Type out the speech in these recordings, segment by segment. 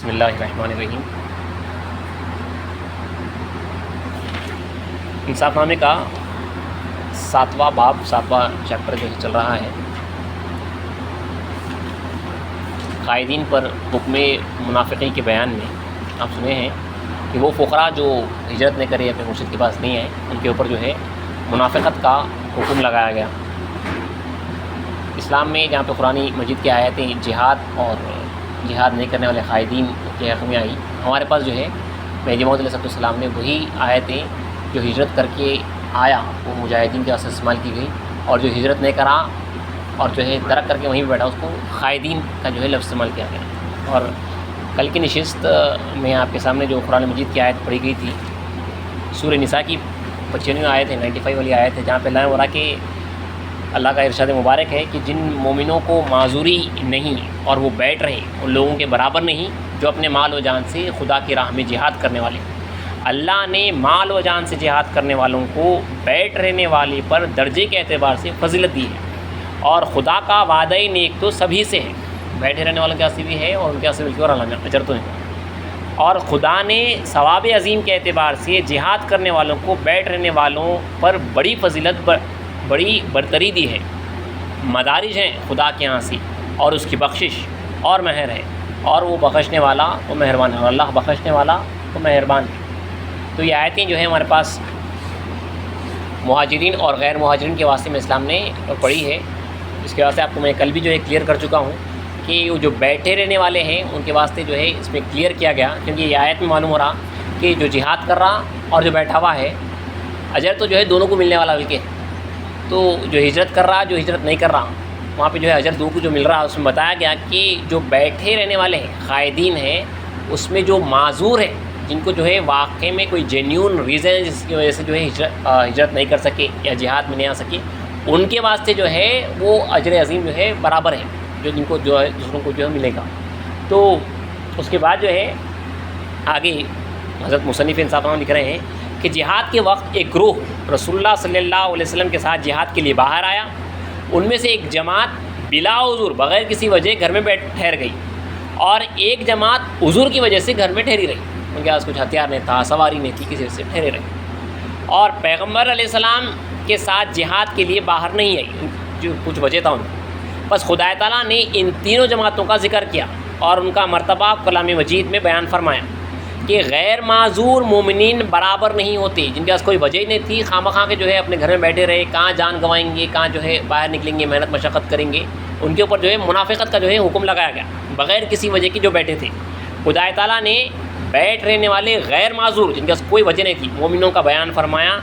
بسم اللہ الرحمن الرحیم۔ انصاف نامے کا 7واں باب 7واں چیپٹر جو چل رہا ہے، قائدین پر حکم منافقین کے بیان میں آپ سنے ہیں کہ وہ فقراء جو ہجرت نہیں کرے اپنے مرشد کے پاس نہیں آئے، ان کے اوپر جو ہے منافقت کا حکم لگایا گیا۔ اسلام میں جہاں پہ قرآن مجید کی آیتیں جہاد نہیں کرنے والے قائدین کے حق میں آئی، ہمارے پاس جو ہے مہدی موعود علیہ السلام نے وہی آیتیں جو ہجرت کر کے آیا وہ مجاہدین کے واسطے استعمال کی گئی، اور جو ہجرت نہیں کرا اور جو ہے ترک کر کے وہیں پہ بیٹھا اس کو قائدین کا جو ہے لفظ استعمال کیا گیا۔ اور کل کی نشست میں آپ کے سامنے جو قرآن مجید کی آیت پڑھی گئی تھی، سورہ نساء کی 95 آیت ہے، 95 والی آیت ہے، جہاں پہ اللہ ورا کہ اللہ کا ارشاد مبارک ہے کہ جن مومنوں کو معذوری نہیں اور وہ بیٹھ رہے ان لوگوں کے برابر نہیں جو اپنے مال و جان سے خدا کی راہ میں جہاد کرنے والے۔ اللہ نے مال و جان سے جہاد کرنے والوں کو بیٹھ رہنے والے پر درجے کے اعتبار سے فضیلت دی ہے، اور خدا کا وعدہ نیک تو سبھی سے ہے، بیٹھے رہنے والوں کے واسطے بھی ہے اور ان کے واسطے بلکہ اور اللہ اجر تو ہے۔ اور خدا نے ثواب عظیم کے اعتبار سے جہاد کرنے والوں کو بیٹھ رہنے والوں پر بڑی فضیلت بڑی برتری دی ہے، مدارج ہیں خدا کے یہاں سے، اور اس کی بخشش اور مہر ہے، اور وہ بخشنے والا وہ مہربان ہے، اور اللہ بخشنے والا وہ مہربان ہے۔ تو یہ آیتیں جو ہیں ہمارے پاس مہاجرین اور غیر مہاجرین کے واسطے میں اسلام نے پڑھی ہے، اس کے واسطے آپ کو میں کل بھی جو ہے کلیئر کر چکا ہوں کہ وہ جو بیٹھے رہنے والے ہیں ان کے واسطے جو ہے اس میں کلیئر کیا گیا، کیونکہ یہ آیت میں معلوم ہو رہا کہ جو جہاد کر رہا اور جو بیٹھا ہوا ہے اجر تو جو ہے دونوں کو ملنے والا بلکہ، تو جو ہجرت کر رہا جو ہجرت نہیں کر رہا وہاں پہ جو ہے اجر دو کو جو مل رہا ہے۔ اس میں بتایا گیا کہ جو بیٹھے رہنے والے ہیں قائدین ہیں، اس میں جو معذور ہے جن کو جو ہے واقعے میں کوئی جینیون ریزن ہے جس کی وجہ سے جو ہے ہجرت نہیں کر سکے یا جہاد میں نہیں آ سکے، ان کے واسطے جو ہے وہ اجر عظیم جو ہے برابر ہے جو جن کو جو ہے دوسروں کو جو ہے ملے گا۔ تو اس کے بعد جو ہے آگے حضرت مصنف انصاف نامہ لکھ رہے ہیں کہ جہاد کے وقت ایک گروہ رسول اللہ صلی اللہ علیہ وسلم کے ساتھ جہاد کے لیے باہر آیا، ان میں سے ایک جماعت بلا عذر بغیر کسی وجہ گھر میں ٹھہر گئی، اور ایک جماعت عذر کی وجہ سے گھر میں ٹھہری رہی، ان کے پاس کچھ ہتھیار نہیں تھا، سواری نہیں تھی، کسی وجہ سے ٹھہرے رہے، اور پیغمبر علیہ السلام کے ساتھ جہاد کے لیے باہر نہیں آئی، جو کچھ وجہ تھا ان کو۔ بس خدا تعالیٰ نے ان تینوں جماعتوں کا ذکر کیا اور ان کا مرتبہ کلام مجید میں بیان فرمایا کہ غیر معذور مومنین برابر نہیں ہوتے، جن کے پاس کوئی وجہ نہیں تھی، خواہ کے جو ہے اپنے گھر میں بیٹھے رہے، کہاں جان گنوائیں گے، کہاں جو ہے باہر نکلیں گے، محنت مشقت کریں گے، ان کے اوپر جو ہے منافقت کا جو ہے حکم لگایا گیا بغیر کسی وجہ کی جو بیٹھے تھے۔ خدا تعالیٰ نے بیٹھ رہنے والے غیر معذور جن کے پاس کوئی وجہ نہیں تھی مومنوں کا بیان فرمایا،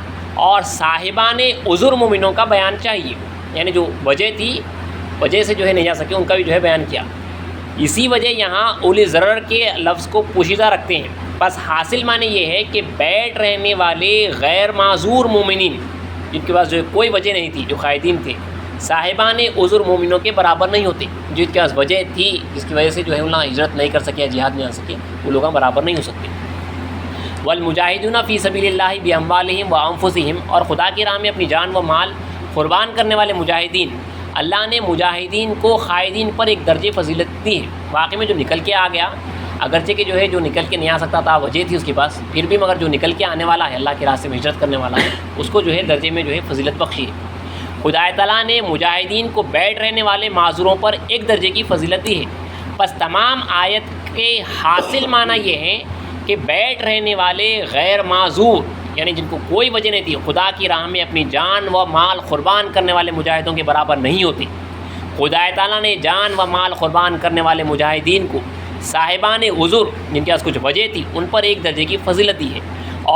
اور صاحبان عذر مومنوں کا بیان چاہیے، یعنی جو وجہ تھی وجہ سے جو ہے نہیں جا سکے ان کا بھی جو ہے بیان کیا۔ اسی وجہ یہاں اولی ضرر کے لفظ کو پوشیدہ رکھتے ہیں، بس حاصل معنی یہ ہے کہ بیٹھ رہنے والے غیر معذور مومنین جن کے پاس جو کوئی وجہ نہیں تھی، جو قائدین تھے، صاحبان عذر مومنوں کے برابر نہیں ہوتے، جن کے پاس وجہ تھی جس کی وجہ سے جو ہے انہوں نے ہجرت نہیں کر سکے یا جہاد نہیں آ سکے، وہ لوگ برابر نہیں ہو سکتے۔ والمجاہدون فی سبیل اللہ باموالہم وانفسہم، اور خدا کی راہ میں اپنی جان و مال قربان کرنے والے مجاہدین، اللہ نے مجاہدین کو قائدین پر ایک درجے فضیلت دی ہے۔ واقعی میں جو نکل کے آ گیا، اگرچہ کہ جو ہے جو نکل کے نہیں آ سکتا تھا وجہ تھی اس کے پاس، پھر بھی مگر جو نکل کے آنے والا ہے اللہ کے راستے میں ہجرت کرنے والا ہے اس کو جو ہے درجے میں جو ہے فضیلت بخشی ہے۔ خدا تعالیٰ نے مجاہدین کو بیٹھ رہنے والے معذوروں پر ایک درجے کی فضیلت دی ہے۔ بس تمام آیت کے حاصل معنی یہ ہے کہ بیٹھ رہنے والے غیر معذور یعنی جن کو کوئی وجہ نہیں تھی خدا کی راہ میں اپنی جان و مال قربان کرنے والے مجاہدوں کے برابر نہیں ہوتے۔ خدا تعالیٰ نے جان و مال قربان کرنے والے مجاہدین کو صاحبان عذر جن کے پاس کچھ وجہ تھی ان پر ایک درجے کی فضیلت دی ہے،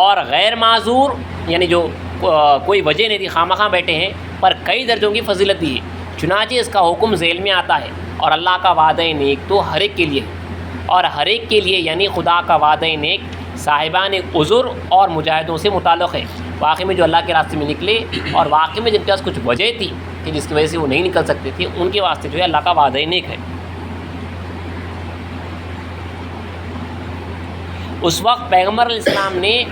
اور غیر معذور یعنی جو کوئی وجہ نہیں تھی خواہ بیٹھے ہیں پر کئی درجوں کی فضیلت دی ہے۔ چنانچہ اس کا حکم ذیل میں آتا ہے، اور اللہ کا وعدہ نیک تو ہر ایک کے لیے ہے، اور ہر ایک کے لیے یعنی خدا کا وعدہ نیک صاحبان عذر اور مجاہدوں سے متعلق ہے، واقعی میں جو اللہ کے راستے میں نکلے اور واقعی میں جن کے پاس کچھ وجہ تھی کہ جس کی وجہ سے وہ نہیں نکل سکتے تھے، ان کے واسطے جو ہے اللہ کا وعدہ نیک ہے۔ اس وقت پیغمبر علیہ السلام نے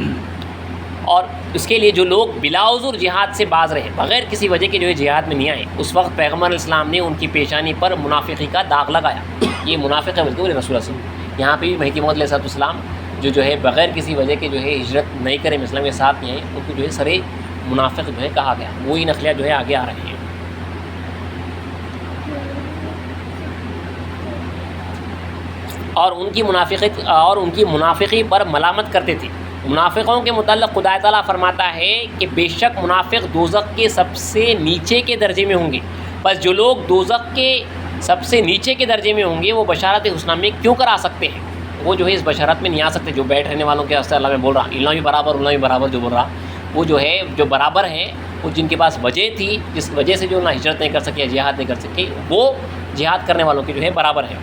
اور اس کے لیے جو لوگ بلا عذر جہاد سے باز رہے بغیر کسی وجہ کے جو ہے جہاد میں نہیں آئے، اس وقت پیغمبر علیہ السلام نے ان کی پیشانی پر منافقی کا داغ لگایا۔ یہ منافق ہے بلکہ رسول اللہ صلی اللہ علیہ وسلم یہاں پہ بھی مہدی موعود علیہ السلام جو ہے بغیر کسی وجہ کے جو ہے ہجرت نہیں کرے اسلام کے ساتھ نہیں ہیں، ان کو جو ہے سرے منافق جو ہے کہا گیا. وہی نقلیہ جو ہے آگے آ رہے ہیں. اور ان کی منافقی پر ملامت کرتے تھے. منافقوں کے متعلق خدا تعالیٰ فرماتا ہے کہ بے شک منافق دوزخ کے سب سے نیچے کے درجے میں ہوں گے. بس جو لوگ دوزخ کے سب سے نیچے کے درجے میں ہوں گے وہ بشارت حسنہ میں کیوں کرا سکتے ہیں؟ وہ جو ہے اس بشارت میں نہیں آ سکتے. جو بیٹھ رہنے والوں کے واسطے اللہ میں بول رہا اللہ بھی برابر اللہ بھی برابر جو بول رہا وہ جو ہے جو برابر ہیں وہ جن کے پاس وجہ تھی جس وجہ سے جو نہ ہجرت نہیں کر سکے جہاد نہیں کر سکے وہ جہاد کرنے والوں کے جو ہے برابر ہیں.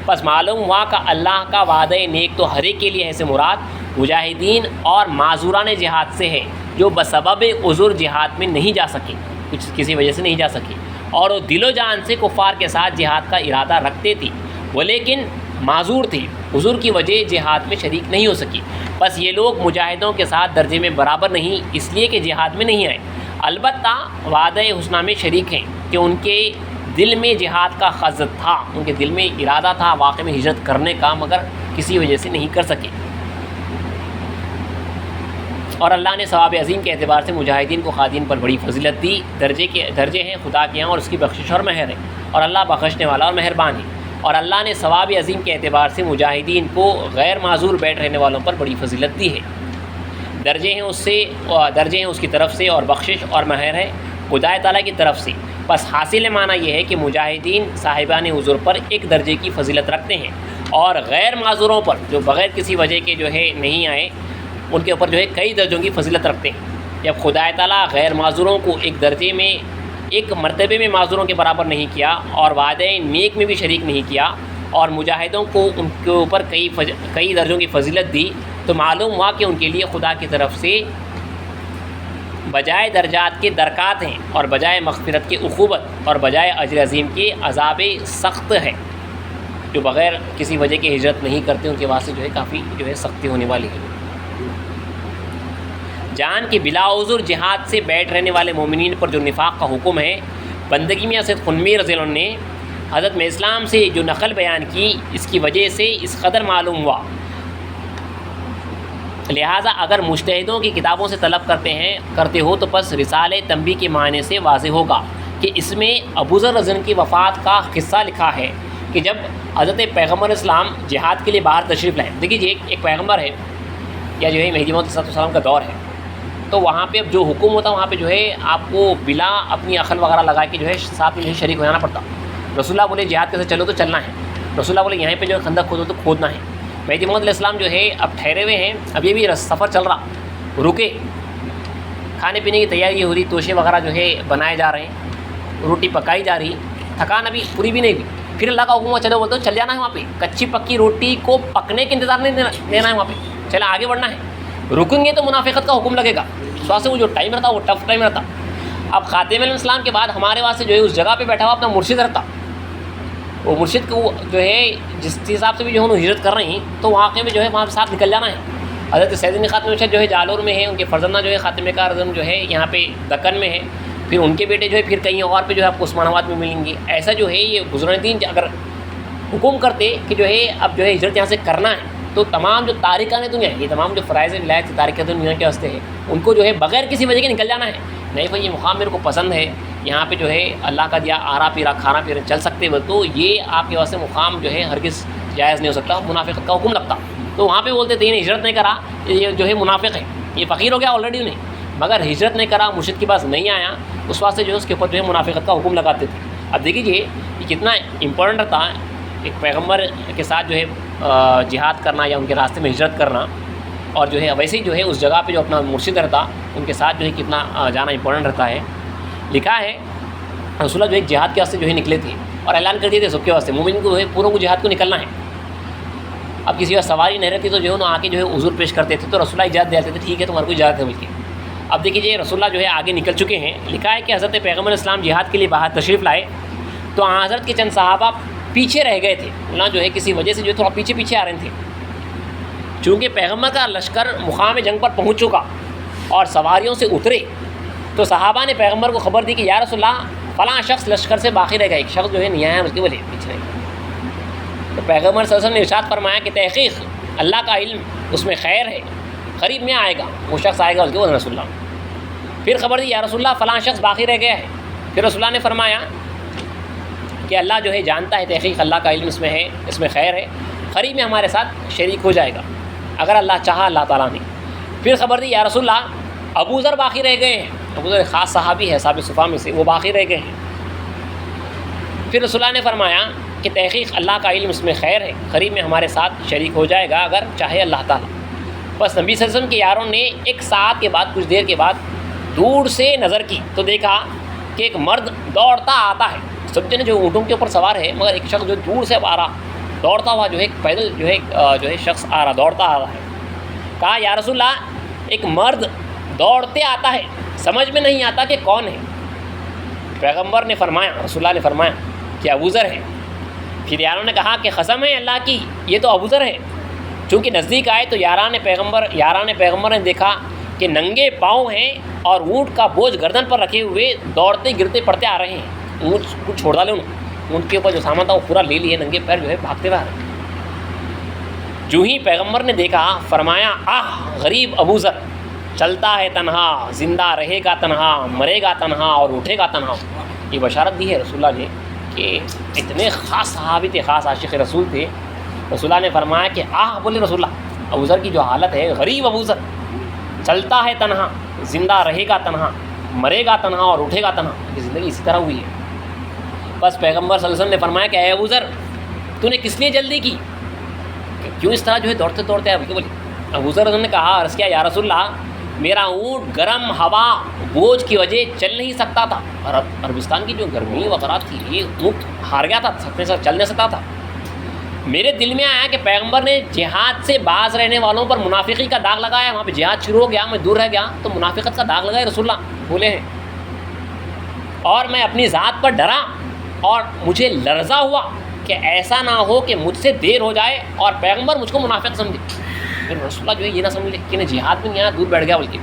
بس معلوم ہوا کہ اللہ کا وعدہ نیک تو ہر ایک کے لیے ہے سے مراد مجاہدین اور معذوران جہاد سے ہے جو بسبب عذر جہاد میں نہیں جا سکے، کچھ کسی وجہ سے نہیں جا سکے، اور وہ دل و جان سے کفار کے ساتھ جہاد کا ارادہ رکھتے تھے وہ لیکن معذور تھی، عذر کی وجہ جہاد میں شریک نہیں ہو سکی. بس یہ لوگ مجاہدوں کے ساتھ درجے میں برابر نہیں اس لیے کہ جہاد میں نہیں آئے. البتہ وعدہ حسنہ میں شریک ہیں کہ ان کے دل میں جہاد کا قصد تھا، ان کے دل میں ارادہ تھا واقع میں ہجرت کرنے کا مگر کسی وجہ سے نہیں کر سکے. اور اللہ نے ثواب عظیم کے اعتبار سے مجاہدین کو خادین پر بڑی فضیلت دی. درجے ہیں خدا کے یہاں اور اس کی بخشش اور مہر ہے، اور اللہ بخشنے والا اور مہربان ہے. اور اللہ نے ثواب عظیم کے اعتبار سے مجاہدین کو غیر معذور بیٹھ رہنے والوں پر بڑی فضیلت دی ہے. درجے ہیں اس کی طرف سے اور بخشش اور مہر ہے خدا تعالیٰ کی طرف سے. بس حاصل معنی یہ ہے کہ مجاہدین صاحبان عذر پر ایک درجے کی فضیلت رکھتے ہیں اور غیر معذوروں پر جو بغیر کسی وجہ کے جو ہے نہیں آئے ان کے اوپر جو ہے کئی درجوں کی فضیلت رکھتے ہیں. جب خدا تعالیٰ غیر معذوروں کو ایک درجے میں ایک مرتبے میں معذوروں کے برابر نہیں کیا اور وعدہ نیک میں بھی شریک نہیں کیا اور مجاہدوں کو ان کے اوپر کئی درجوں کی فضیلت دی تو معلوم ہوا کہ ان کے لیے خدا کی طرف سے بجائے درجات کے درکات ہیں اور بجائے مغفرت کے عقوبت اور بجائے اجر عظیم کے عذاب سخت ہے. جو بغیر کسی وجہ کے ہجرت نہیں کرتے ان کے واسطے جو ہے کافی جو ہے سختی ہونے والی ہے. جان کے بلا عذر جہاد سے بیٹھ رہنے والے مومنین پر جو نفاق کا حکم ہے بندگی میں سید خنمی رضی اللہ عنہ نے حضرت میں اسلام سے جو نقل بیان کی اس کی وجہ سے اس قدر معلوم ہوا. لہٰذا اگر مجتہدوں کی کتابوں سے طلب کرتے ہو تو پس رسالہ تنبیہ کے معنی سے واضح ہوگا کہ اس میں ابو ذر رضی اللہ عنہ کی وفات کا قصہ لکھا ہے کہ جب حضرت پیغمبر اسلام جہاد کے لیے باہر تشریف لائے. دیکھیے جی ایک پیغمبر ہے یا جو ہے مہدی موعود علیہ السلام کا دور ہے تو وہاں پہ اب جو حکم ہوتا وہاں پہ جو ہے آپ کو بلا اپنی عقل وغیرہ لگا کے جو ہے ساتھ میں جو ہے شریک ہو جانا پڑتا. رسول اللہ بولے جہاد کیسے چلو تو چلنا ہے، رسول اللہ بولے یہیں پہ جو ہے خندق کھودو تو کھودنا ہے. مہدی موعود علیہ السلام جو ہے اب ٹھہرے ہوئے ہیں، اب یہ بھی سفر چل رہا، رکے، کھانے پینے کی تیاری ہو رہی، توشے وغیرہ جو ہے بنائے جا رہے ہیں، روٹی پکائی جا رہی، تھکان ابھی پوری بھی نہیں ہوئی. پھر اللہ کا حکم ہوا چلو بولتے چل جانا ہے وہاں پہ، کچی پکی روٹی کو پکنے کے انتظار نہیں دینا ہے وہاں پہ، چلا آگے بڑھنا ہے. رکیں گے تو منافقت کا حکم لگے گا. سے وہ جو ٹائم رہتا وہ ٹف ٹائم رہتا. اب خاتم علیہ السلام کے بعد ہمارے واسطے جو ہے اس جگہ پہ بیٹھا ہوا اپنا مرشد رہتا، وہ مرشد کو جو ہے جس حساب سے بھی جو ہے ہجرت کر رہے ہیں تو واقعے میں جو ہے وہاں ساتھ نکل جانا ہے. حضرت سیدنا خاتم مرشد جو ہے جالور میں ہے، ان کے فرزندہ جو ہے خاتم کا اعظم جو ہے یہاں پہ دکن میں ہے، پھر ان کے بیٹے جو ہے پھر کہیں اور پہ جو ہے آپ کو عثمان آباد میں ملیں گے. ایسا جو ہے یہ بزرگ دین اگر حکم کرتے کہ جو ہے اب جو ہے ہجرت یہاں سے کرنا ہے تو تمام جو تارکان دنیا ہے، یہ تمام جو فرائض ولایت تارکان دنیا کے واسطے ہے ان کو جو ہے بغیر کسی وجہ کے نکل جانا ہے. نہیں بھائی یہ مقام میرے کو پسند ہے، یہاں پہ جو ہے اللہ کا دیا آرا پیرا کھانا پیرا چل سکتے ہو تو یہ آپ کے واسطے مقام جو ہے ہرگز جائز نہیں ہو سکتا، منافقت کا حکم لگتا. تو وہاں پہ بولتے تھے ہجرت نہیں کرا یہ جو ہے منافق ہے، یہ فقیر ہو گیا آلریڈی انہیں، مگر ہجرت نہیں کرا مرشد کے پاس نہیں آیا اس واسطے جو ہے اس کے اوپر جو ہے منافقت کا حکم لگاتے تھے. اب دیکھیے یہ کتنا امپورٹنٹ رہتا ہے ایک پیغمبر کے ساتھ جو ہے جہاد کرنا یا ان کے راستے میں ہجرت کرنا، اور جو ہے ویسے ہی جو ہے اس جگہ پہ جو اپنا مرشد رہتا ان کے ساتھ جو ہے کتنا جانا امپورٹنٹ رہتا ہے. لکھا ہے رسول اللہ جو ہے جہاد کے واسطے جو ہے نکلے تھے اور اعلان کر دیے تھے سب کے واسطے مومن کو جو ہے پوروں کو جہاد کو نکلنا ہے. اب کسی کا سواری نہیں رہتی تو جو ہے انہوں آ کے جو ہے عذر پیش کرتے تھے تو رسول اللہ اجازت دیتے تھے ٹھیک ہے تمہارے کو اجازت ہے بول کے. اب دیکھیے رسول اللہ جو ہے آگے نکل چکے ہیں. لکھا ہے کہ حضرت پیغمبر اسلام جہاد کے لیے باہر تشریف لائے تو حضرت کے چند صحابہ پیچھے رہ گئے تھے، اللہ جو ہے کسی وجہ سے جو ہے تھوڑا پیچھے آ رہے تھے. چونکہ پیغمبر کا لشکر مقام جنگ پر پہنچ چکا اور سواریوں سے اترے تو صحابہ نے پیغمبر کو خبر دی کہ یا رسول اللہ فلاں شخص لشکر سے باقی رہ گیا، ایک شخص جو ہے نہیں آیا بلکہ بولے پیچھے رہ گیا. تو پیغمبر صلی اللہ علیہ وسلم نے ارشاد فرمایا کہ تحقیق اللہ کا علم اس میں خیر ہے، قریب میں آئے گا، وہ شخص آئے گا اس کے وہ رسول اللہ۔ پھر خبر دی یا رسول اللہ فلاں شخص باقی رہ گیا ہے۔ پھر رسول اللہ نے فرمایا کہ اللہ جو ہے جانتا ہے، تحقیق اللہ کا علم اس میں ہے، اس میں خیر ہے، قریب میں ہمارے ساتھ شریک ہو جائے گا اگر اللہ چاہا اللہ تعالیٰ نے۔ پھر خبر دی یا رسول اللہ ابو ذر باقی رہ گئے ہیں، ابو ذر خاص صحابی ہے صحابہ صفا میں سے، وہ باقی رہ گئے ہیں۔ پھر رسول اللہ نے فرمایا کہ تحقیق اللہ کا علم اس میں خیر ہے، قریب میں ہمارے ساتھ شریک ہو جائے گا اگر چاہے اللہ تعالیٰ۔ بس نبی صلی اللہ علیہ وسلم کے یاروں نے ایک ساعت کے بعد، کچھ دیر کے بعد دور سے نظر کی تو دیکھا کہ ایک مرد دوڑتا آتا ہے، سب جنے جو اونٹوں کے اوپر سوار ہے، مگر ایک شخص جو دور سے آ رہا دوڑتا ہوا جو ہے پیدل جو ہے شخص آ رہا دوڑتا آ رہا ہے۔ کہا یا رسول اللہ ایک مرد دوڑتے آتا ہے، سمجھ میں نہیں آتا کہ کون ہے۔ پیغمبر نے فرمایا، رسول اللہ نے فرمایا کہ ابو ذر ہے۔ پھر یاروں نے کہا کہ قسم ہے اللہ کی یہ تو ابو ذر ہے۔ چونکہ نزدیک آئے تو یاران پیغمبر نے دیکھا کہ ننگے پاؤں ہیں اور اونٹ کا بوجھ گردن پر رکھے ہوئے دوڑتے گرتے پڑتے آ رہے ہیں۔ اونٹ کو چھوڑ ڈالے اونٹ کے اوپر جو سامان تھا وہ پورا لے لیے، ننگے پیر جو ہے بھاگتے ہوئے آ رہے ہیں۔ جو ہی پیغمبر نے دیکھا فرمایا آہ غریب ابو ذر، چلتا ہے تنہا، زندہ رہے گا تنہا، مرے گا تنہا اور اٹھے گا تنہا۔ یہ بشارت دی ہے رسول اللہ نے کہ اتنے خاص صحابی تھے، خاص عاشق رسول تھے۔ رسول اللہ نے فرمایا کہ آہ بولے رسول اللہ ابو ذر کی جو حالت ہے، غریب ابو ذر چلتا ہے تنہا، زندہ رہے گا تنہا، مرے گا تنہا اور اٹھے گا تنہا۔ یہ زندگی اسی طرح ہوئی ہے۔ بس پیغمبر صلی اللہ علیہ وسلم نے فرمایا کہ اے ابو ذر تو نے کس لیے جلدی کی، کیوں اس طرح جو ہے دوڑتے دوڑتے آئے؟ بولے ابو ذر نے کہا عرض کیا یا رسول اللہ میرا اونٹ گرم ہوا بوجھ کی وجہ چل نہیں سکتا تھا، عربستان کی جو گرمی وغیرہ تھی یہ اونٹ ہار گیا تھا، چل نہیں سکتا تھا۔ میرے دل میں آیا کہ پیغمبر نے جہاد سے باز رہنے والوں پر منافقی کا داغ لگایا، وہاں پہ جہاد شروع ہو گیا، میں دور رہ گیا تو منافقت کا داغ لگایا رسول اللہ بولے ہیں، اور میں اپنی ذات پر ڈرا اور مجھے لرزہ ہوا کہ ایسا نہ ہو کہ مجھ سے دیر ہو جائے اور پیغمبر مجھ کو منافق سمجھے۔ پھر رسول اللہ جو ہے یہ نہ سمجھ لے کہ جہاد میں یہاں دور بیٹھ گیا، بلکہ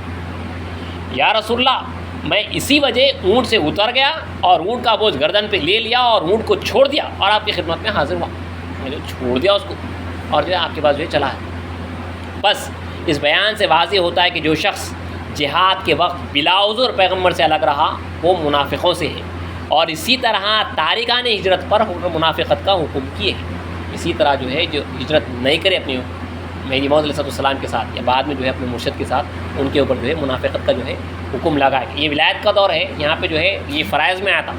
یا رسول اللہ میں اسی وجہ اونٹ سے اتر گیا اور اونٹ کا بوجھ گردن پہ لے لیا اور اونٹ کو چھوڑ دیا اور آپ کی خدمت میں حاضر ہوا۔ میں جو چھوڑ دیا اس کو اور جو ہے آپ کے پاس جو ہے چلا ہے۔ بس اس بیان سے واضح ہوتا ہے کہ جو شخص جہاد کے وقت بلا عذر پیغمبر سے الگ رہا وہ منافقوں سے ہے، اور اسی طرح تارکان ہجرت پر منافقت کا حکم کیے ہیں۔ اسی طرح جو ہے جو ہجرت نہیں کرے اپنی مہدی موعود علیہ السلام کے ساتھ یا بعد میں جو ہے اپنے مرشد کے ساتھ، ان کے اوپر جو ہے منافقت کا جو ہے حکم لگا ہے۔ یہ ولایت کا دور ہے، یہاں پہ جو ہے یہ فرائض میں آیا تھا،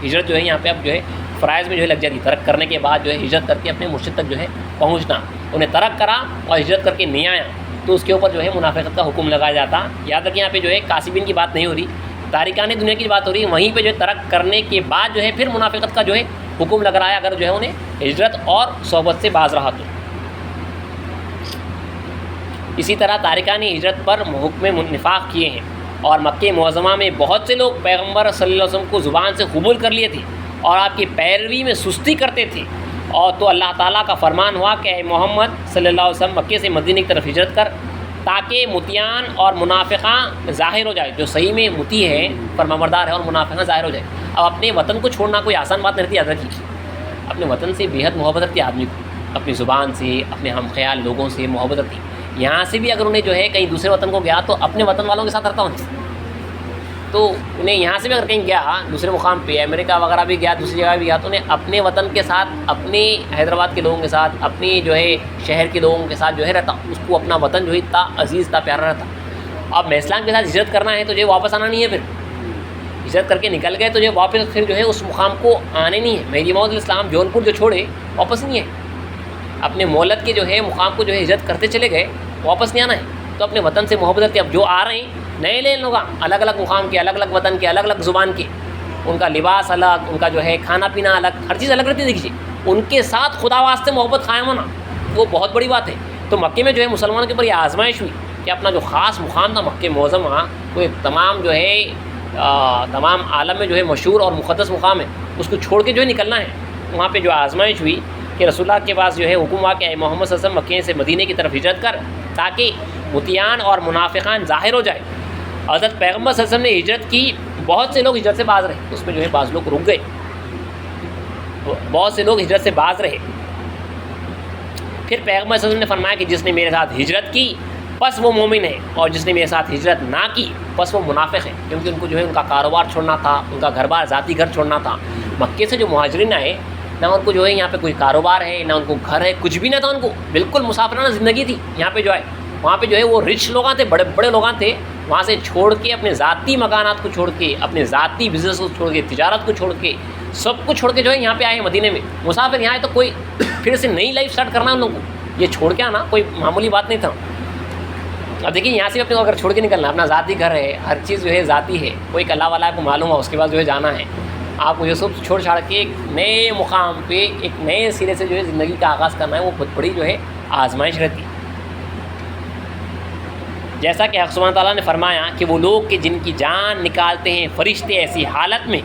ہجرت جو ہے یہاں پہ اب جو ہے فرائض میں جو ہے لگ جاتی، ترک کرنے کے بعد جو ہے ہجرت کر کے اپنے مرشد تک جو ہے پہنچنا۔ انہیں ترک کرا اور ہجرت کر کے نہیں آیا تو اس کے اوپر جو ہے منافقت کا حکم لگایا جاتا۔ یاد رکھیں یہاں پہ جو ہے کاسبین کی بات نہیں ہو رہی، تارکان دنیا کی بات ہو رہی ہے۔ وہیں پہ جو ہے ترک کرنے کے بعد جو ہے پھر منافقت کا جو ہے حکم لگ رہا ہے، اگر جو ہے انہیں ہجرت اور صحبت سے باز رہا تو۔ اسی طرح تارکان ہجرت پر حکم نفاق کیے ہیں، اور مکہ معظمہ میں بہت سے لوگ پیغمبر صلی اللہ علیہ وسلم کو زبان سے قبول کر لیے تھے اور آپ کی پیروی میں سستی کرتے تھے، اور تو اللہ تعالیٰ کا فرمان ہوا کہ اے محمد صلی اللہ علیہ وسلم مکے سے مدینے کی طرف ہجرت کر تاکہ متیان اور منافقاں ظاہر ہو جائے۔ جو صحیح میں متی ہے فرمانبردار ہے اور منافقاں ظاہر ہو جائے۔ اب اپنے وطن کو چھوڑنا کوئی آسان بات نہیں رہتی، یاد رکھیے اپنے وطن سے بےحد محبت رکھتی آدمی کو، اپنی زبان سے اپنے ہم خیال لوگوں سے محبت رکھتی۔ یہاں سے بھی اگر انہیں جو ہے کہیں دوسرے وطن کو گیا تو اپنے وطن والوں کے ساتھ رہتا ہوں، تو انہیں یہاں سے بھی اگر کہیں گیا دوسرے مقام پہ امریکہ وغیرہ بھی گیا، دوسری جگہ بھی گیا، تو انہیں اپنے وطن کے ساتھ، اپنے حیدرآباد کے لوگوں کے ساتھ، اپنی جو ہے شہر کے لوگوں کے ساتھ جو ہے رہتا، اس کو اپنا وطن جو ہے اتنا عزیز اتنا پیارا رہتا۔ اب میں اسلام کے ساتھ ہجرت کرنا ہے تو جو واپس آنا نہیں ہے، پھر ہجرت کر کے نکل گئے تو جو واپس پھر جو ہے اس مقام کو آنے نہیں ہے۔ مہدی موعود علیہ السلام جون پور جو چھوڑے واپس نہیں ہے، اپنے مولد کے جو ہے مقام کو جو ہے ہجرت کرتے چلے گئے، واپس نہیں آنا ہے۔ تو اپنے وطن سے محبت رکھتے۔ اب جو آ رہے ہیں نئے لے لوگ الگ الگ مقام کے، الگ الگ وطن کے، الگ الگ زبان کے، ان کا لباس الگ، ان کا جو ہے کھانا پینا الگ، ہر چیز الگ رہتی ہے۔ دیکھیے ان کے ساتھ خدا واسطے محبت قائم ہونا وہ بہت بڑی بات ہے۔ تو مکے میں جو ہے مسلمانوں کے اوپر یہ آزمائش ہوئی کہ اپنا جو خاص مقام تھا مکہ معظمہ، وہ تمام جو ہے تمام عالم میں جو ہے مشہور اور مقدس مقام ہے، اس کو چھوڑ کے جو ہے نکلنا ہے۔ وہاں پہ جو آزمائش ہوئی کہ رسول اللہ کے پاس جو ہے حکم ہوا کہ اے محمد صلی اللہ علیہ وسلم مکے سے مدینے کی طرف ہجرت کر تاکہ متیان اور منافقان ظاہر ہو جائے۔ حضرت پیغمبر صلی اللہ علیہ وسلم نے ہجرت کی، بہت سے لوگ ہجرت سے باز رہے، اس میں جو ہے بعض لوگ رک گئے، بہت سے لوگ ہجرت سے باز رہے، پھر پیغمبر صلی اللہ علیہ وسلم نے فرمایا کہ جس نے میرے ساتھ ہجرت کی بس وہ مومن ہے، اور جس نے میرے ساتھ ہجرت نہ کی بس وہ منافق ہے، کیونکہ ان کو جو ہے ان کا کاروبار چھوڑنا تھا، ان کا گھر بار ذاتی گھر چھوڑنا تھا۔ مکے سے جو مہاجرین آئے نہ ان کو جو ہے یہاں پہ کوئی کاروبار ہے، نہ ان کو گھر ہے، کچھ بھی نہ تھا ان کو، بالکل مسافرانہ زندگی تھی یہاں پہ جو ہے۔ وہاں پہ جو ہے وہ رچ لوگاں تھے، بڑے بڑے لوگاں تھے، وہاں سے چھوڑ کے اپنے ذاتی مکانات کو چھوڑ کے، اپنے ذاتی بزنس کو چھوڑ کے، تجارت کو چھوڑ کے، سب کچھ چھوڑ کے جو ہے یہاں پہ آئے مدینے میں۔ مسافر یہاں آئے تو کوئی پھر سے نئی لائف سٹارٹ کرنا ان لوگوں کو، یہ چھوڑ کے آنا کوئی معمولی بات نہیں تھا۔ اب دیکھیے یہاں سے اپنے کو اگر چھوڑ کے نکلنا، اپنا ذاتی گھر ہے، ہر چیز جو ہے ذاتی ہے، کوئی اللہ والا کو معلوم ہے اس کے بعد جو ہے جانا ہے، آپ کو یہ سب چھوڑ چھاڑ کے ایک نئے مقام پہ ایک نئے سرے سے جو ہے زندگی کا آغاز کرنا ہے، وہ بہت بڑی جو ہے آزمائش رہتی ہے۔ جیسا کہ حق سبحانہ تعالیٰ نے فرمایا کہ وہ لوگ کہ جن کی جان نکالتے ہیں فرشتے ایسی حالت میں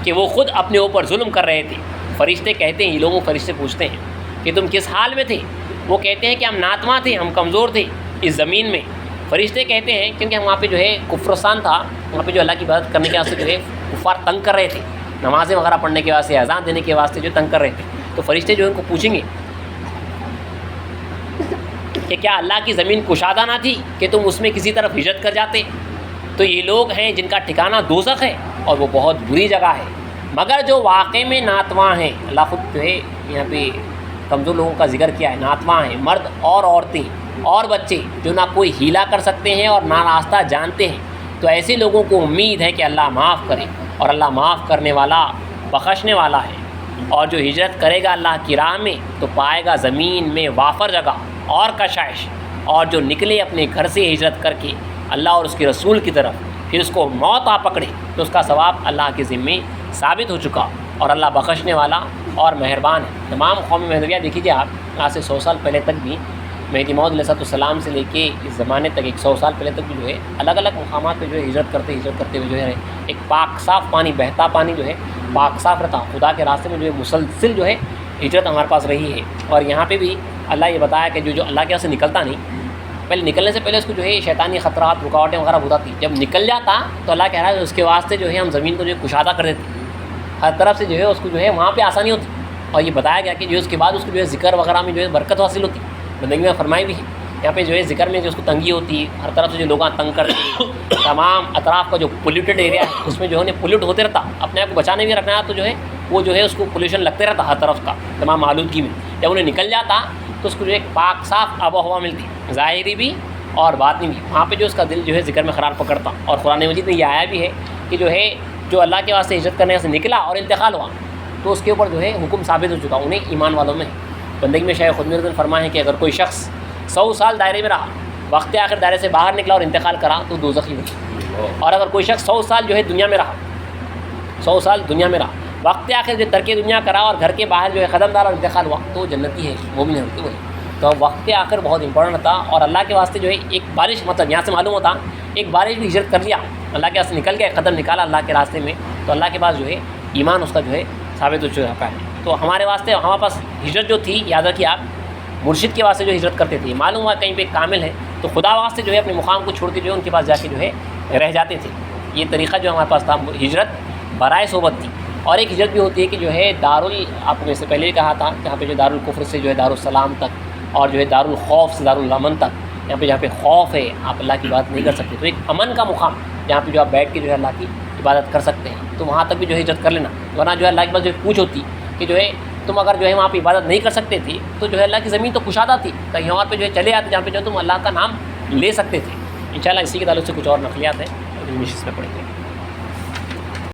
کہ وہ خود اپنے اوپر ظلم کر رہے تھے۔ فرشتے کہتے ہیں، یہ لوگوں فرشتے پوچھتے ہیں کہ تم کس حال میں تھے؟ وہ کہتے ہیں کہ ہم ناتواں تھے، ہم کمزور تھے اس زمین میں۔ فرشتے کہتے ہیں کیونکہ ہم وہاں پہ جو ہے کفرستان تھا، وہاں پہ جو اللہ کی عبادت کرنے کے واسطے جو ہے کفار تنگ کر رہے تھے، نمازیں وغیرہ پڑھنے کے واسطے، اذان دینے کے واسطے جو تنگ کر رہے تھے، تو فرشتے جو ان کو پوچھیں گے کہ کیا اللہ کی زمین کشادہ نہ تھی کہ تم اس میں کسی طرف ہجرت کر جاتے؟ تو یہ لوگ ہیں جن کا ٹھکانہ دوزخ ہے اور وہ بہت بری جگہ ہے۔ مگر جو واقع میں ناتواں ہیں، اللہ خود جو ہے یہاں پہ کمزور لوگوں کا ذکر کیا ہے، ناتواں ہیں، مرد اور عورتیں اور بچے جو نہ کوئی ہیلا کر سکتے ہیں اور نہ راستہ جانتے ہیں، تو ایسے لوگوں کو امید ہے کہ اللہ معاف کرے، اور اللہ معاف کرنے والا بخشنے والا ہے۔ اور جو ہجرت کرے گا اللہ کی راہ میں تو پائے گا زمین میں وافر جگہ اور کشائش، اور جو نکلے اپنے گھر سے ہجرت کر کے اللہ اور اس کے رسول کی طرف، پھر اس کو موت آ پکڑے تو اس کا ثواب اللہ کے ذمے ثابت ہو چکا، اور اللہ بخشنے والا اور مہربان ہے۔ تمام قوم مہدویہ دیکھ لیجیے آپ، آج سے 100 سال پہلے تک بھی مہدی موعود علیہ السلام سے لے کے اس زمانے تک 100 سال پہلے تک بھی جو ہے الگ الگ مقامات پہ جو ہے ہجرت کرتے ہوئے جو ہے ایک پاک صاف پانی، بہتا پانی جو ہے پاک صاف رہتا، خدا کے راستے میں جو ہے مسلسل جو ہے ہجرت ہمارے پاس رہی ہے۔ اور یہاں پہ بھی اللہ یہ بتایا کہ جو اللہ کے یہاں سے نکلتا نہیں، پہلے نکلنے سے پہلے اس کو جو ہے شیطانی خطرات، رکاوٹیں وغیرہ ہوتا تھی، جب نکل جاتا تو اللہ کہہ رہا ہے اس کے واسطے جو ہے ہم زمین کو جو ہے کشادہ کر دیتے، ہر طرف سے جو ہے اس کو جو ہے وہاں پہ آسانی ہوتی، اور یہ بتایا گیا کہ جو اس کے بعد اس کو جو ہے ذکر وغیرہ میں جو ہے برکت حاصل ہوتی، بندگی میں فرمائی بھی ہے۔ یہاں پہ جو ہے ذکر میں جو اس کو تنگی ہوتی ہے، ہر طرف سے جو لوگ تنگ کرتے ہیں، تمام اطراف کا جو پولیوٹیڈ ایریا ہے اس میں جو ہے پولیوٹ ہوتے رہتا، اپنے آپ کو بچانے بھی رکھنا تو جو ہے وہ جو ہے اس کو پولیوشن لگتے رہتا ہر طرف کا، تمام آلودگی میں۔ جب انہیں نکل جاتا تو اس کو جو ایک پاک صاف آب و ہوا ملتی، ظاہری بھی اور باطنی بھی، وہاں پہ جو اس کا دل جو ہے ذکر میں قرار پکڑتا۔ اور قرآن مجید میں یہ آیا بھی ہے کہ جو ہے جو اللہ کے واسطے ہجرت کرنے سے نکلا اور انتقال ہوا تو اس کے اوپر جو ہے حکم ثابت ہو چکا، انہیں ایمان والوں میں بندگی میں شیخ خود میرے فرمائے ہیں کہ اگر کوئی شخص 100 سال دائرے میں رہا، وقت آخر دائرے سے باہر نکلا اور انتقال کرا تو دوزخی ہو، اور اگر کوئی شخص 100 سال جو ہے دنیا میں رہا، 100 سال دنیا میں رہا، وقت آخر جو ترک دنیا کرا اور گھر کے باہر جو ہے قدم ڈالا اور انتقال ہوا تو جنتی ہے، مومن ہے وہی۔ تو وقت آخر بہت امپورٹنٹ تھا، اور اللہ کے واسطے جو ہے ایک بارش، مطلب یہاں سے معلوم ہوتا ایک بارش بھی ہجرت کر لیا، اللہ کے واسطے نکل گیا، قدم نکالا اللہ کے راستے میں، تو اللہ کے پاس جو ہے ایمان اس کا جو ہے ثابت ہو چکا ہے۔ تو ہمارے واسطے ہمارے پاس ہجرت جو تھی، یاد رکھیے آپ، مرشد کے واسطے جو ہجرت کرتے تھے، معلوم ہوا کہیں پہ کامل ہے تو خدا واسطے جو ہے اپنے مقام کو چھوڑ کے جو ہے ان کے پاس جا کے جو ہے رہ جاتے تھے۔ یہ طریقہ جو ہمارے پاس تھا، ہجرت برائے صحبت تھی۔ اور ایک ہجرت بھی ہوتی ہے کہ جو ہے آپ کو اس سے پہلے کہا تھا جہاں پہ جو دارالکفر سے جو ہے دارالسلام تک، اور جو ہے دارالخوف سے دارالامن تک، جہاں پہ خوف ہے آپ اللہ کی بات نہیں کر سکتے، تو ایک امن کا مقام جہاں پہ جو آپ بیٹھ کے جو ہے اللہ کی عبادت کر سکتے ہیں، تو وہاں تک بھی جو ہے ہجرت کر لینا، ورنہ جو ہے اللہ کے پاس جو پوچھ ہوتی کہ جو ہے تم اگر جو ہے وہاں پہ عبادت نہیں کر سکتے تھے تو جو ہے اللہ کی زمین تو کشادہ تھی، کہیں اور پہ جو ہے چلے آتے جہاں پہ جو تم اللہ کا نام لے سکتے تھے۔ انشاءاللہ اسی کے تعلق سے کچھ اور نقلیات ہیں، میں پڑھیں گے۔